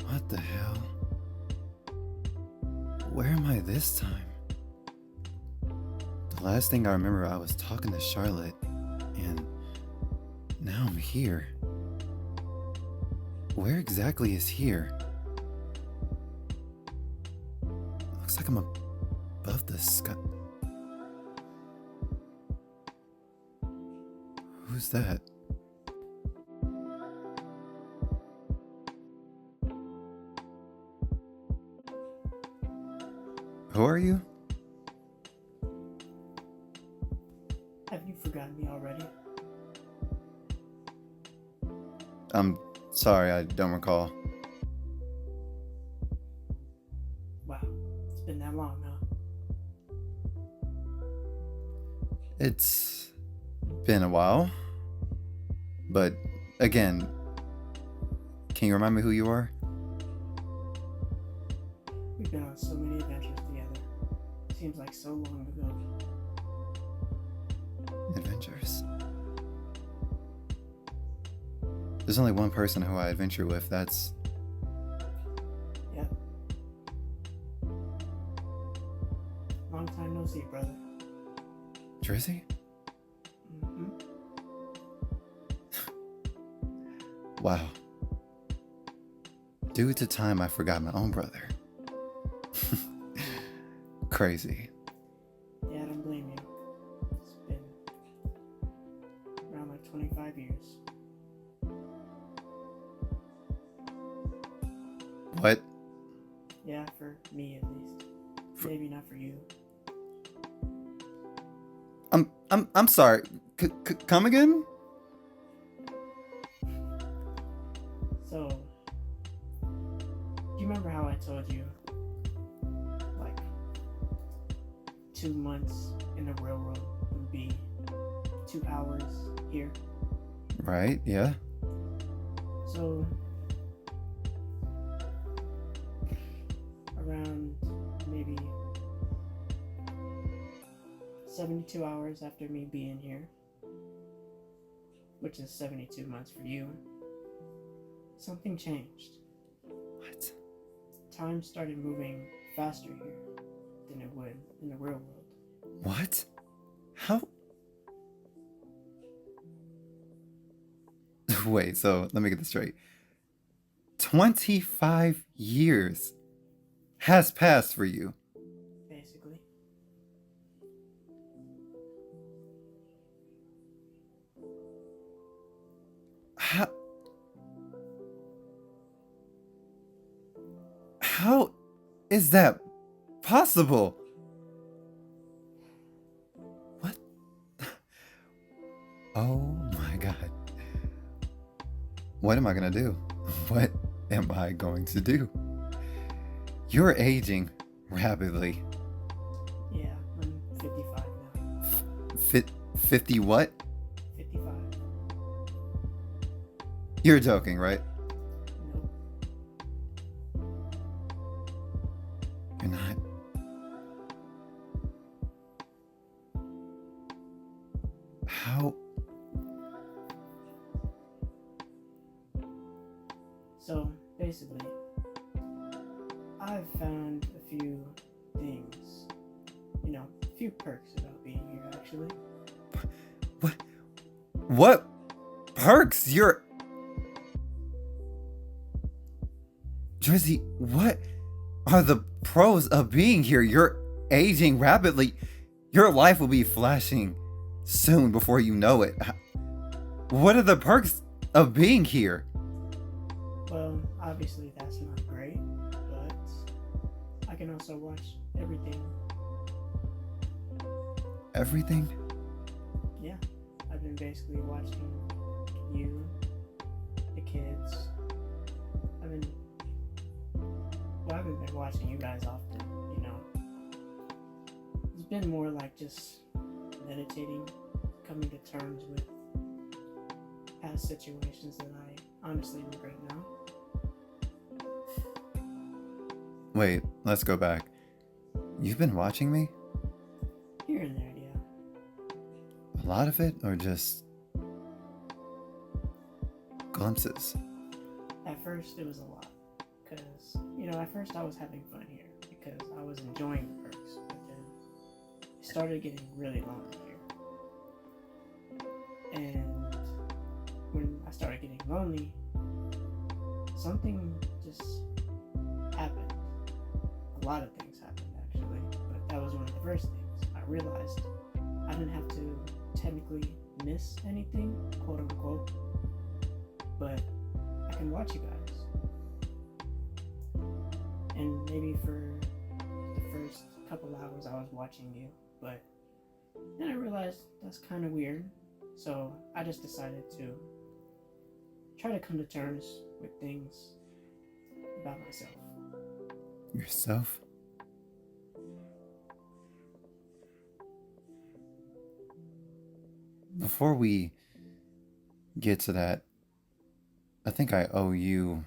What the hell? Where am I this time? The last thing I remember, I was talking to Charlotte, and now I'm here. Where exactly is here? Looks like I'm above the sky. Who's that? Who are you? Have you forgotten me already? I'm sorry, I don't recall. Wow, it's been that long, huh? It's been a while. But again, can you remind me who you are? We've been on so many adventures together. Seems like so long ago. Adventures. There's only one person who I adventure with, that's... Yeah. Long time no see, brother. Drizzy? Mm-hmm. Wow. Due to time, I forgot my own brother. Crazy. Yeah, I don't blame you. It's been around like 25 years. What? Yeah, for me at least. Maybe not for you. I'm sorry. Come again? So, do you remember how I told you, like, 2 months in the railroad would be 2 hours here? Right, yeah. So, around maybe 72 hours after me being here, which is 72 months for you, something changed. What? Time started moving faster here than it would in the real world. What? How? Wait, so let me get this straight. 25 years has passed for you. Basically. How is that possible? What? Oh my god. What am I gonna do? What am I going to do? You're aging rapidly. Yeah, I'm 55 now. 50 what? 55. You're joking, right? Nope. You're not. How? So, basically, I've found a few things, a few perks about being here, actually. What perks? You're... Drizzy, what are the pros of being here? You're aging rapidly. Your life will be flashing soon before you know it. What are the perks of being here? Well, obviously that's not great, but I can also watch everything. Everything? Yeah, I've been basically watching you, the kids. I haven't been watching you guys often, been more like just meditating, coming to terms with past situations that I honestly regret now. Wait, let's go back. You've been watching me? Here and there, yeah. A lot of it, or just glimpses? At first, it was a lot. Because, at first I was having fun here. Because I was enjoying the perks. But then it started getting really lonely here. And when I started getting lonely, something just happened. A lot of things happened, actually. But that was one of the first things. I realized I didn't have to technically miss anything, quote unquote. But I can watch you guys. And maybe for the first couple hours I was watching you, but then I realized that's kind of weird. So I just decided to try to come to terms with things about myself. Yourself? Before we get to that, I think I owe you.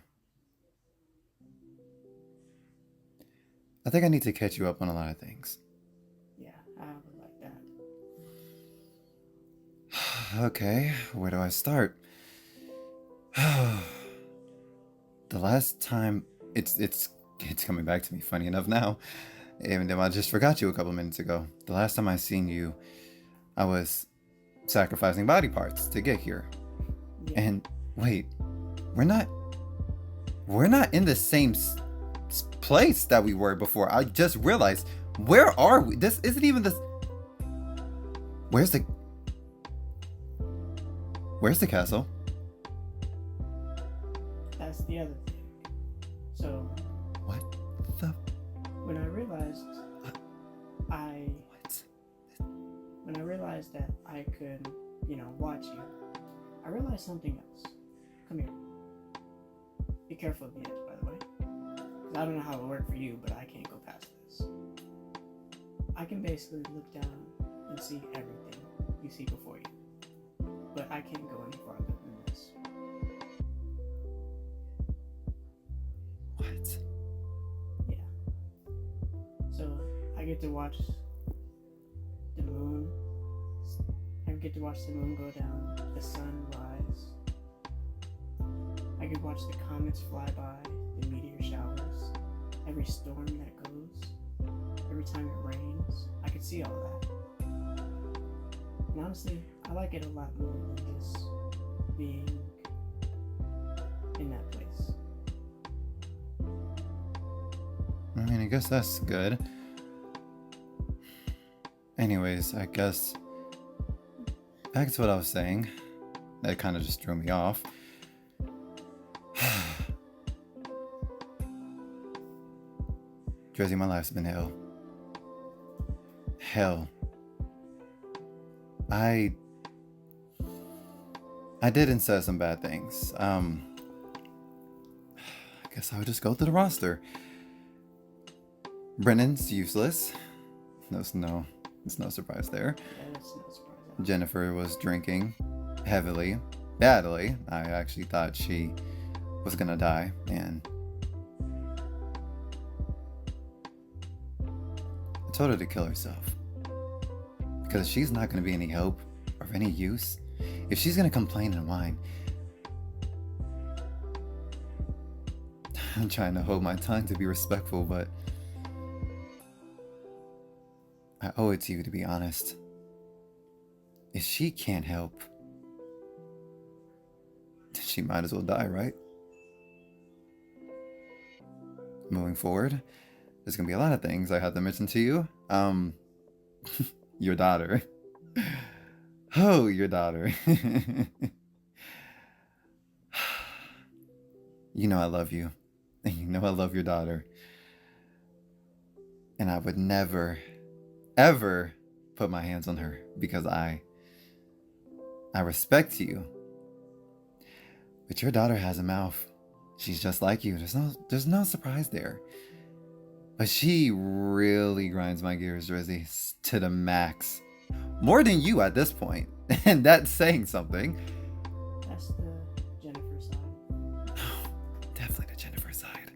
I think I need to catch you up on a lot of things. Yeah, I would like that. Okay, where do I start? The last time it's coming back to me, funny enough now. Even though I just forgot you a couple minutes ago. The last time I seen you, I was sacrificing body parts to get here. Yeah. And wait, we're not in the same place that we were before. I just realized. Where are we? This isn't even the. Where's the castle? That's the other thing. So What the? when I realized What? when I realized that I could, watch you, I realized something else. Come here. Be careful of the edge, by the way. 'Cause I don't know how it worked for you, but I can't go past this. I can basically look down and see everything you see before you. But I can't go any farther than this. What? Yeah. So I get to watch the moon. I get to watch the moon go down, the sun rise. I get to watch the comets fly by, the meteor showers, every storm that goes, every time it rains. I could see all that. And honestly, I like it a lot more than just being in that place. I mean, I guess that's good. Anyways, I guess back to what I was saying. That kind of just threw me off. Drizzy, my life's been hell. Hell. I did and said some bad things. I guess I would just go through the roster. Brennan's useless. It's no surprise there. Yeah, that's no surprise. Jennifer was drinking heavily, badly. I actually thought she was gonna die, and I told her to kill herself. Because she's not gonna be any help or any use. If she's gonna complain and whine, I'm trying to hold my tongue to be respectful, but I owe it to you to be honest. If she can't help, then she might as well die, right? Moving forward, there's gonna be a lot of things I have to mention to you. Your daughter. Oh, your daughter. You know I love you. And you know I love your daughter. And I would never, ever put my hands on her because I respect you. But your daughter has a mouth. She's just like you. There's no surprise there. But she really grinds my gears, Drizzy, to the max. More than you at this point. And that's saying something. That's the Jennifer side. Definitely the Jennifer side.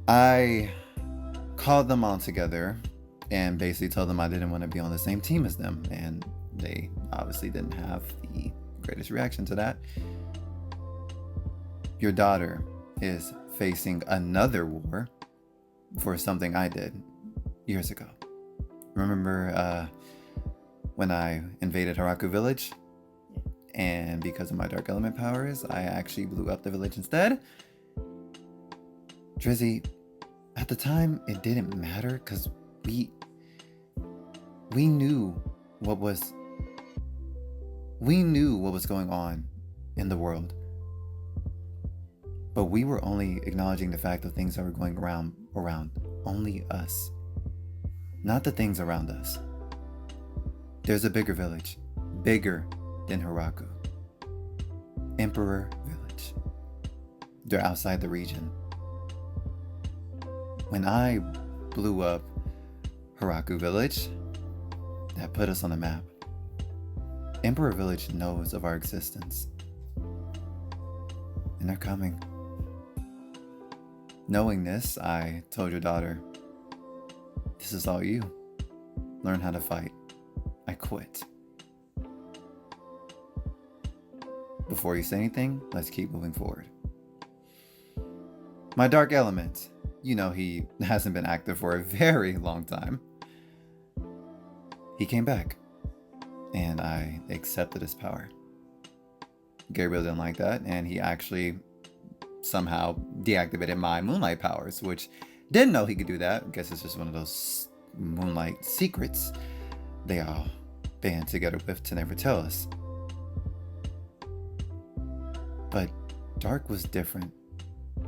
I called them all together and basically told them I didn't want to be on the same team as them. And they obviously didn't have the greatest reaction to that. Your daughter is facing another war for something I did years ago. Remember when I invaded Haraku village? And because of my dark element powers, I actually blew up the village instead. Drizzy, at the time, it didn't matter because we knew what was going on in the world. But we were only acknowledging the fact of things that were going around only us, not the things around us. There's a bigger village, bigger than Haraku. Emperor Village. They're outside the region. When I blew up Haraku Village, that put us on the map. Emperor Village knows of our existence. And they're coming. Knowing this, I told your daughter, this is all you. Learn how to fight. I quit. Before you say anything, let's keep moving forward. My dark element. You know he hasn't been active for a very long time. He came back. And I accepted his power. Gabriel didn't like that, and he actually somehow deactivated my moonlight powers, which didn't know he could do that. I guess it's just one of those moonlight secrets they all band together with to never tell us. But Dark was different.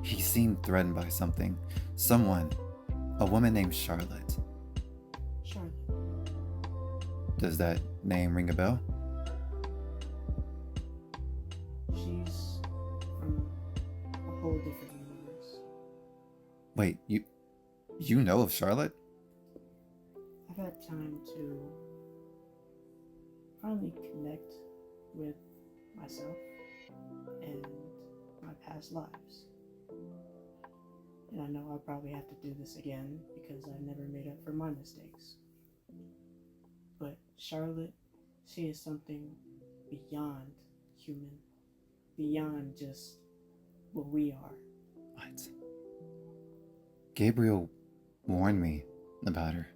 He seemed threatened by something. Someone. A woman named Charlotte. Charlotte. Does that name ring a bell? She's from a whole different universe. Wait, you know of Charlotte? I've had time to finally connect with myself and my past lives. And I know I'll probably have to do this again because I never made up for my mistakes. But Charlotte, she is something beyond human, beyond just what we are. What? Gabriel warned me about her.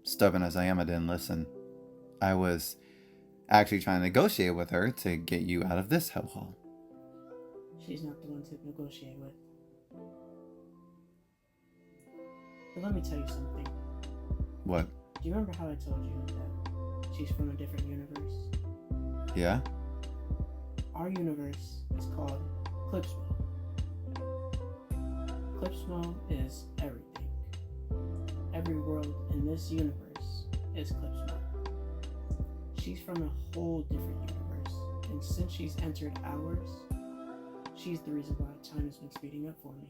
Stubborn as I am, I didn't listen. I was actually trying to negotiate with her to get you out of this hellhole. She's not the one to negotiate with. But let me tell you something. What? Do you remember how I told you that she's from a different universe? Yeah? Our universe is called Clipsmo. Clipsmo is everything. Every world in this universe is Clipsmo. She's from a whole different universe, and since she's entered ours, she's the reason why time has been speeding up for me.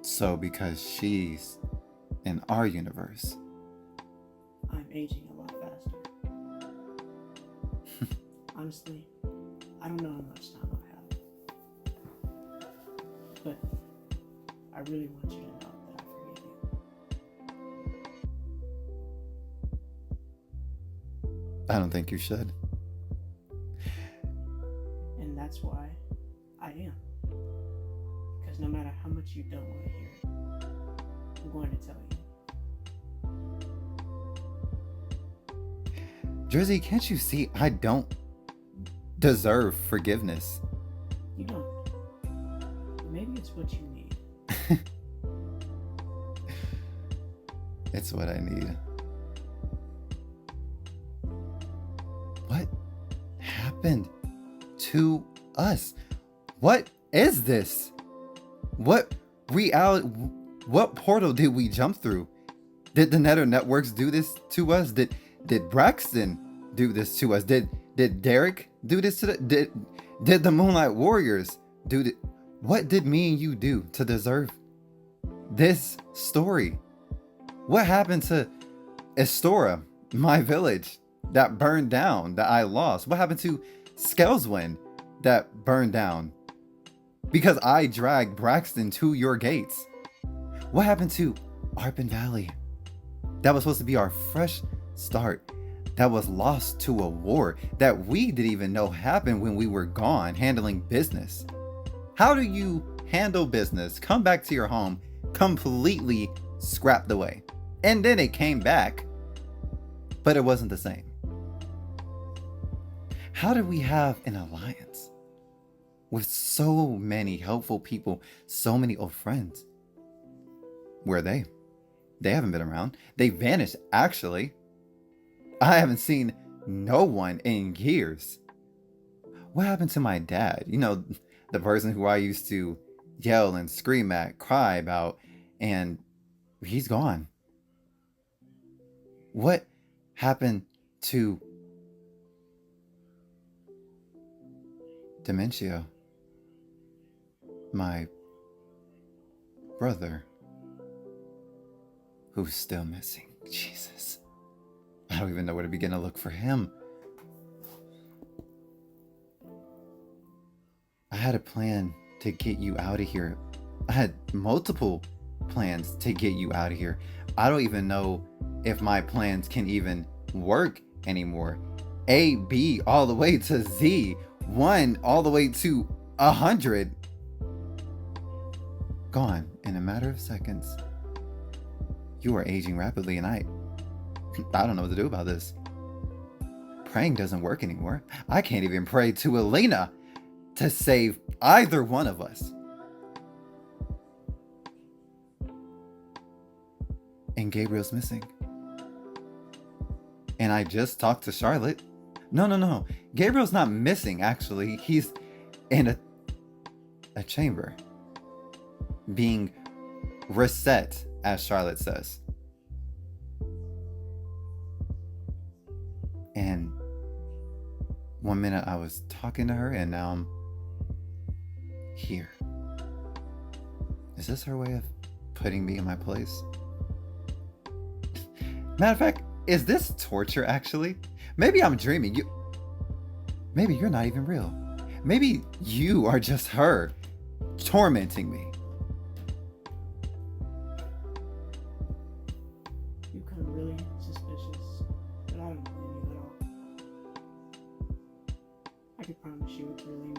So because she's in our universe, I'm aging a lot faster. Honestly, I don't know how much time I have. But I really want you to know that I forgive you. I don't think you should. And that's why I am. Because no matter how much you don't want to hear it, I'm going to tell you. Jersey, can't you see I don't deserve forgiveness? You don't. But maybe it's what you need. It's what I need. What happened to us? What is this? What reality? What portal did we jump through? Did the Nether Networks do this to us? Did Braxton do this to us? Did Derek do this to the? Did the Moonlight Warriors do it? What did me and you do to deserve this story? What happened to Esstoria, my village that burned down, that I lost? What happened to Skellswind that burned down because I dragged Braxton to your gates? What happened to Arpin Valley that was supposed to be our fresh start, that was lost to a war that we didn't even know happened when we were gone handling business? How do you handle business, come back to your home completely scrapped away? And then it came back, but it wasn't the same. How did we have an alliance with so many helpful people, so many old friends? Where are they? They haven't been around. They vanished, actually. I haven't seen no one in years. What happened to my dad? You know, the person who I used to yell and scream at, cry about, and he's gone. What happened to Dementio, my brother, who's still missing? Jesus. I don't even know where to begin to look for him. I had a plan to get you out of here. I had multiple plans to get you out of here. I don't even know if my plans can even work anymore. A, B, all the way to Z, 1 all the way to 100. Gone in a matter of seconds. You are aging rapidly, and I don't know what to do about this. Praying doesn't work anymore. I can't even pray to Elena to save either one of us. And Gabriel's missing. And I just talked to Charlotte. No. Gabriel's not missing, actually. He's in a chamber. Being reset, as Charlotte says. And 1 minute I was talking to her, and now I'm here. Is this her way of putting me in my place? Matter of fact, is this torture, actually? Maybe I'm dreaming. Maybe you're not even real. Maybe you are just her tormenting me. You become really suspicious, but I don't blame you at all. I can promise you it's really me.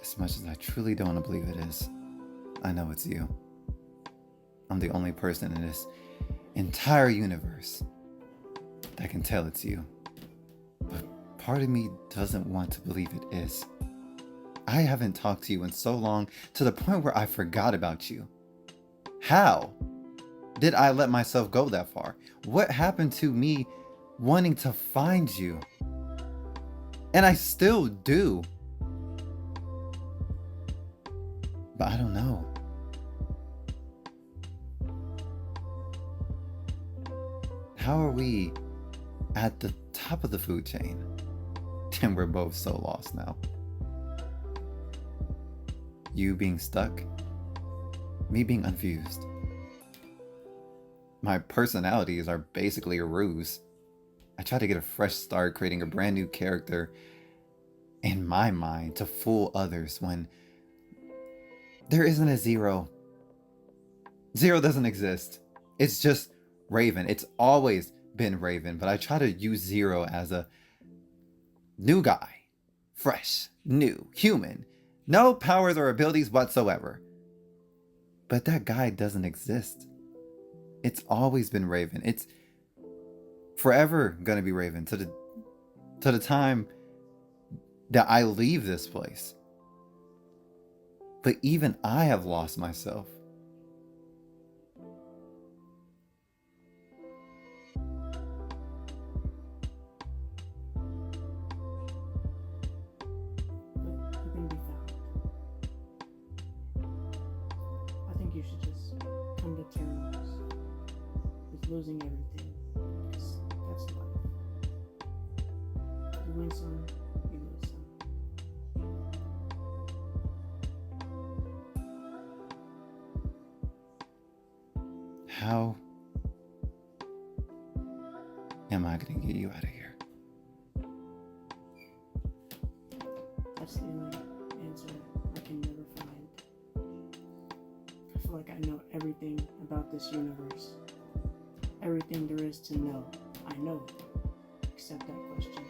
As much as I truly don't want to believe it is, I know it's you. I'm the only person in this entire universe that can tell it's you. But part of me doesn't want to believe it is. I haven't talked to you in so long, to the point where I forgot about you. How did I let myself go that far? What happened to me wanting to find you? And I still do. But I don't know. How are we at the top of the food chain and we're both so lost now? You being stuck, me being unfused. My personalities are basically a ruse. I try to get a fresh start, creating a brand new character in my mind to fool others when there isn't a zero. Zero doesn't exist. It's just Raven. It's always been Raven, but I try to use Zero as a new guy. Fresh, new, human. No powers or abilities whatsoever. But that guy doesn't exist. It's always been Raven. It's forever gonna be Raven to the time that I leave this place. But even I have lost myself. But you can be found. I think you should just come to terms with losing everything. Because that's life. How am I going to get you out of here? That's the only answer I can never find. I feel like I know everything about this universe. Everything there is to know. I know it, except that question.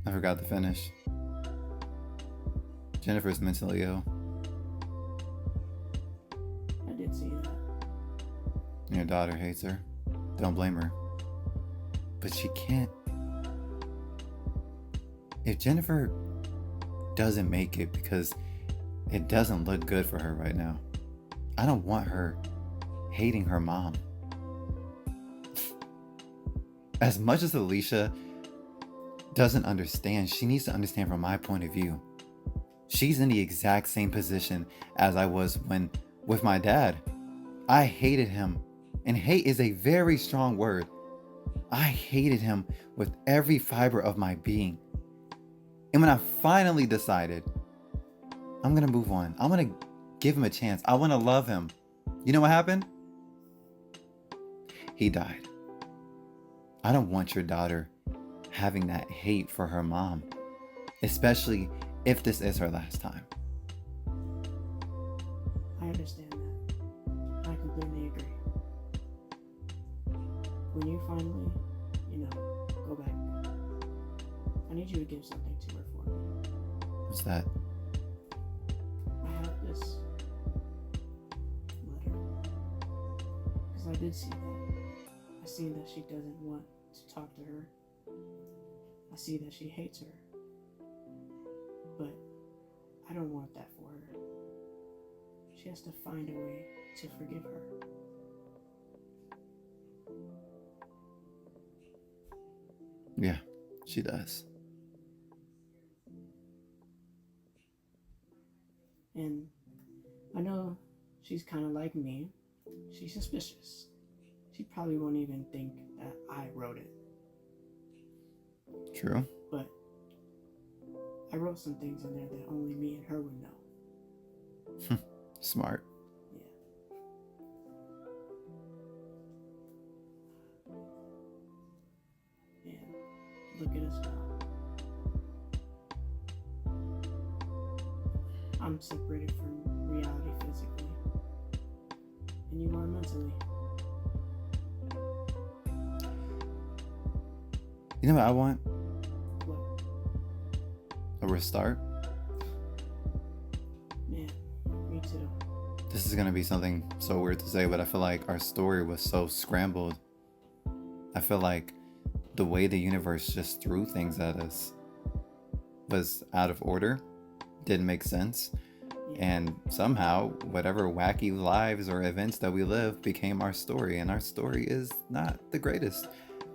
I forgot to finish. Jennifer's mentally ill. I did see that. Your daughter hates her. Don't blame her. But she can't. If Jennifer doesn't make it because it doesn't look good for her right now, I don't want her hating her mom. As much as Alicia doesn't understand, she needs to understand from my point of view. She's in the exact same position as I was when with my dad. I hated him, and hate is a very strong word. I hated him with every fiber of my being. And when I finally decided I'm gonna move on, I'm gonna give him a chance, I want to love him, you know what happened? He died. I don't want your daughter having that hate for her mom, especially if this is her last time. I understand that. I completely agree. When you finally, go back, I need you to give something to her for me. What's that? I have this letter. Because I did see that. I see that she doesn't want to talk to her. I see that she hates her. But I don't want that for her. She has to find a way to forgive her. Yeah, she does. And I know she's kind of like me. She's suspicious. She probably won't even think that I wrote it. True. But I wrote some things in there that only me and her would know. Smart. Yeah. And look at us now. I'm separated from reality physically. And you are mentally. You know what I want? What? A restart. Man, me too. This is gonna be something so weird to say, but I feel like our story was so scrambled. I feel like the way the universe just threw things at us was out of order, didn't make sense, and somehow whatever wacky lives or events that we live became our story, and our story is not the greatest.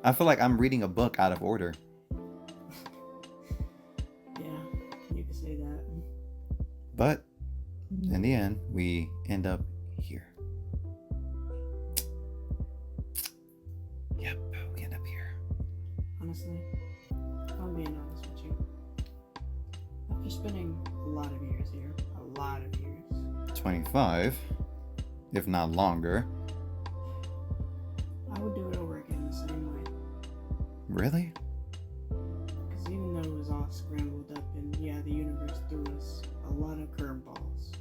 I feel like I'm reading a book out of order. Yeah, you could say that. But in the end, we end up here. Yep, we end up here. Honestly, if I'm being honest with you, after spending a lot of years here, 25, if not longer. I would do it over again the same way. Really? Because even though it was all scrambled up and the universe threw us a lot of curveballs,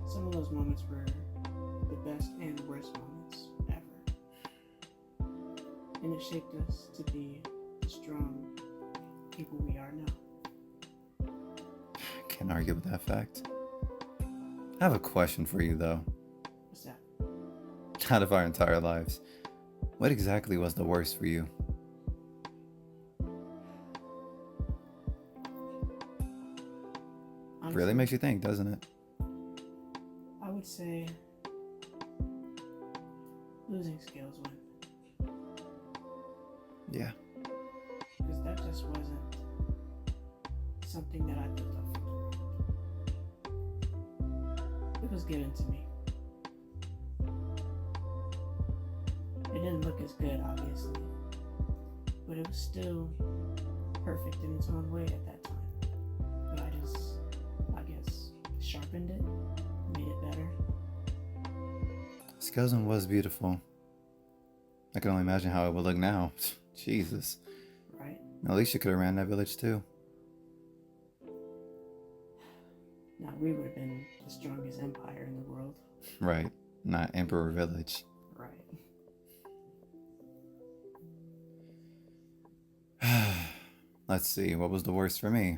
some of those moments were the best and worst moments ever. And it shaped us to be the strong people we are now. Can't argue with that fact. I have a question for you though. What's that? Out of our entire lives, what exactly was the worst for you? Honestly, Really makes you think, doesn't it? I would say losing scales win. Yeah. Because that just wasn't something that I built up from. It was given to me. It didn't look as good, obviously. but it was still perfect in its own way at that time. But I guess, sharpened it, made it better. Skeleton was beautiful. I can only imagine how it would look now. Jesus. Right? At least you could have ran that village too. Now, we would have been the strongest empire in the world. Right. Not Emperor Village. Right. Let's see. What was the worst for me?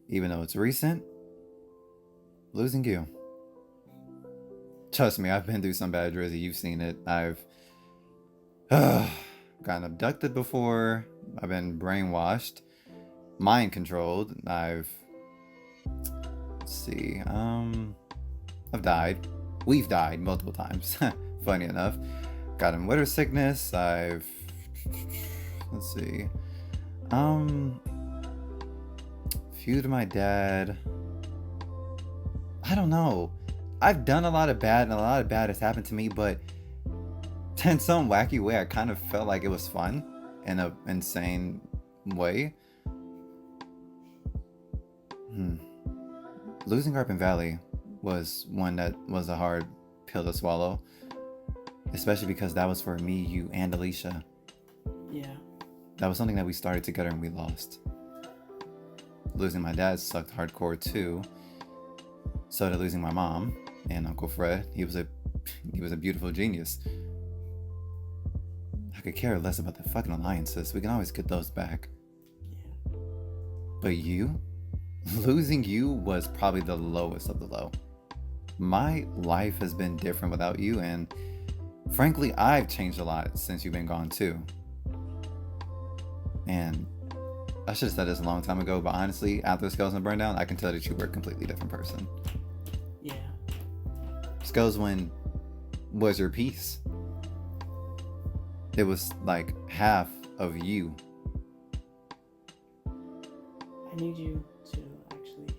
Even though it's recent, losing you. Trust me, I've been through some bad Drizzy. You've seen it. I've gotten abducted before. I've been brainwashed, mind controlled. Let's see. I've died. We've died multiple times. Funny enough. Got in winter sickness. Let's see. Feud my dad. I don't know. I've done a lot of bad, and a lot of bad has happened to me, but in some wacky way, I kind of felt like it was fun in an insane way. Losing Arp and Valley was one that was a hard pill to swallow, especially because that was for me, you, and Alicia. Yeah. That was something that we started together and we lost. Losing my dad sucked hardcore too. So did losing my mom and Uncle Fred. He was a beautiful genius. I could care less about the fucking alliances. We can always get those back. Yeah. But you? Losing you was probably the lowest of the low. My life has been different without you, and frankly, I've changed a lot since you've been gone too. And I should have said this a long time ago, but honestly, after the skeleton burned down, I can tell that you were a completely different person. Yeah. Skeleton was your piece. It was like half of you. I need you to actually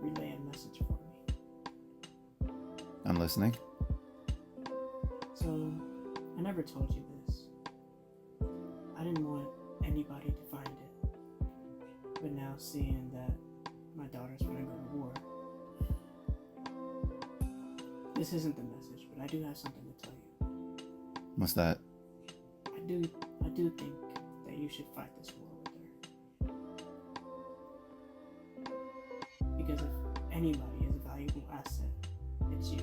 relay a message for me. I'm listening. So, I never told you this. I didn't want anybody to find it. But now seeing that my daughter's gonna go to war, this isn't the message, but I do have something to tell you. What's that? I do think that you should fight this war with her. Because if anybody is a valuable asset, it's you.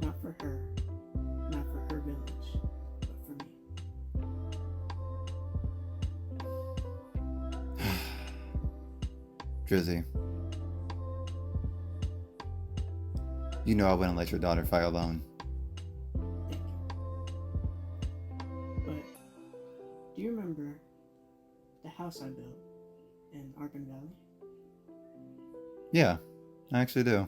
Not for her, not for her village, but for me. Drizzy. You know I wouldn't let your daughter fight alone. Thank you. But do you remember the house I built in Arpen Valley? Yeah, I actually do.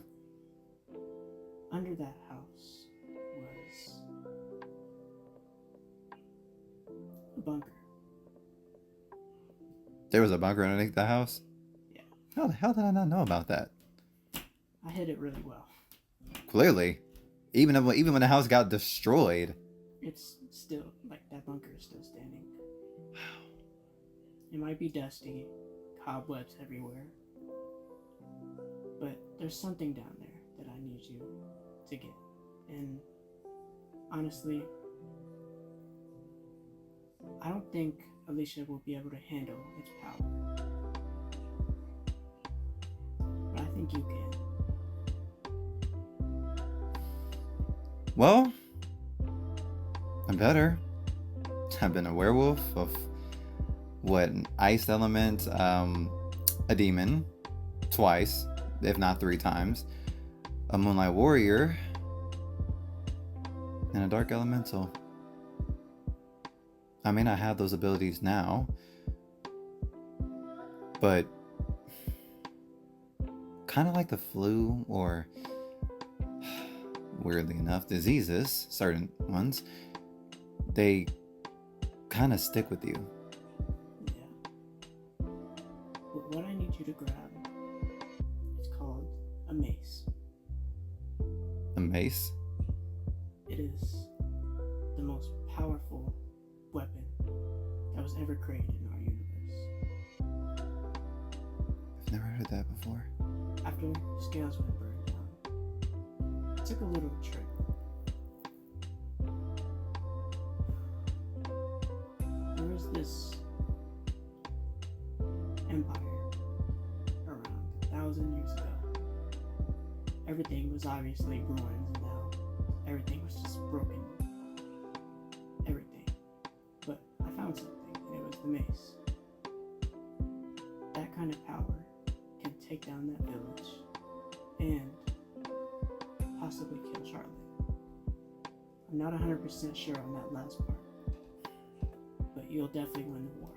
Under that house was a bunker. There was a bunker underneath the house? Yeah. How the hell did I not know about that? I hid it really well. Clearly. Even when the house got destroyed. It's still, like, that bunker is still standing. Wow. It might be dusty, cobwebs everywhere, but there's something down there that I need you to get. And honestly, I don't think Alicia will be able to handle its power. But I think you can. Well, I'm better. I've been a werewolf of an ice element, a demon, twice, if not 3 times, a moonlight warrior, and a dark elemental. I may not have those abilities now, but kind of like the flu or, weirdly enough, diseases, certain ones, they kind of stick with you. Yeah. But what I need you to grab is called a mace. A mace? It is the most powerful weapon that was ever created in our universe. I've never heard that before. After scales were burned down, it took a little trick. There was this empire around 1,000 years ago. Everything was obviously ruins, and now everything was just broken. Everything. But I found something, and it was the mace. That kind of power can take down that village and possibly kill Charlotte. I'm not 100% sure on that last part, but you'll definitely win the war.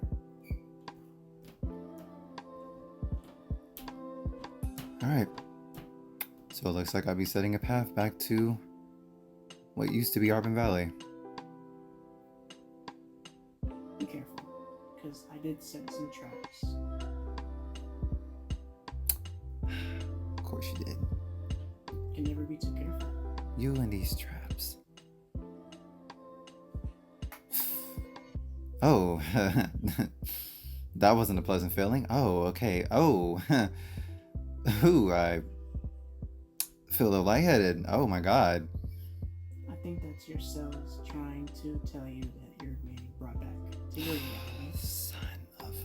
Alright. So it looks like I'll be setting a path back to what used to be Arbin Valley. Be careful, because I did set some traps. Of course you did. Can never be too careful. You and these traps. Oh, that wasn't a pleasant feeling. Oh, okay. Oh, ooh, I feel a little lightheaded. Oh my god. I think that's your cells trying to tell you that you're being brought back to your reality. Son of a...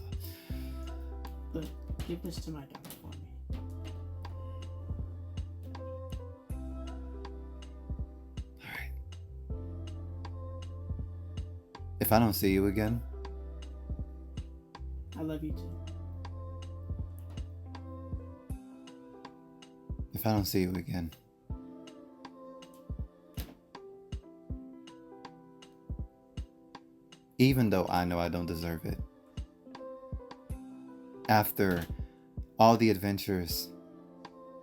But give this to my daughter for me. Alright. If I don't see you again, I love you too. if I don't see you again, even though I know I don't deserve it, after all the adventures,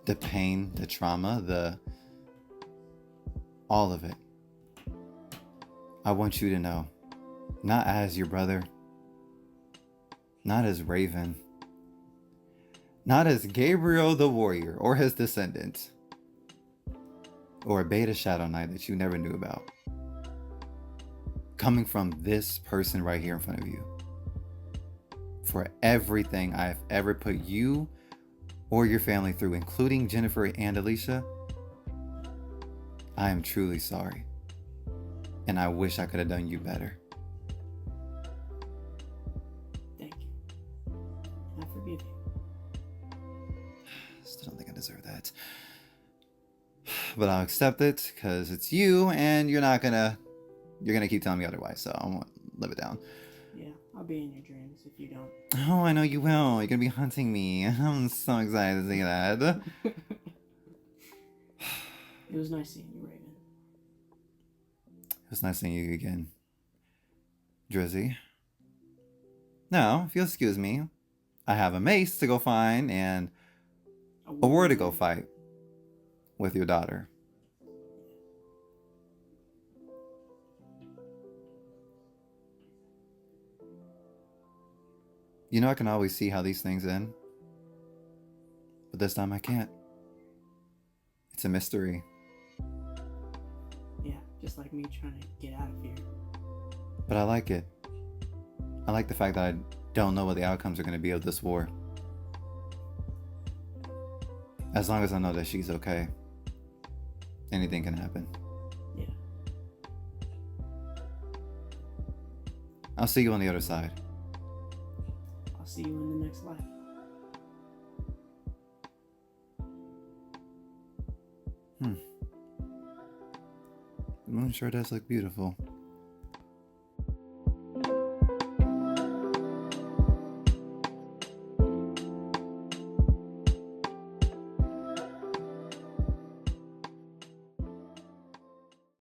the pain, the trauma, all of it, I want you to know, not as your brother, not as Raven, not as Gabriel the warrior or his descendant, or a beta Shadow Knight that you never knew about, coming from this person right here in front of you. For everything I've ever put you or your family through, including Jennifer and Alicia, I am truly sorry. And I wish I could have done you better. Thank you. And I forgive you. Still don't think I deserve that. But I'll accept it because it's you and you're gonna keep telling me otherwise, so I won't live it down. Yeah, I'll be in your dreams if you don't. Oh, I know you will. You're gonna be hunting me. I'm so excited to see that. It was nice seeing you, Raven. It was nice seeing you again, Drizzy. Now, if you'll excuse me, I have a mace to go find and a war to go fight with your daughter. You know I can always see how these things end, but this time I can't. It's a mystery. Yeah, just like me trying to get out of here. But I like it. I like the fact that I don't know what the outcomes are going to be of this war. As long as I know that she's okay, anything can happen. Yeah. I'll see you on the other side. I'll see you in the next life. The moon sure does look beautiful.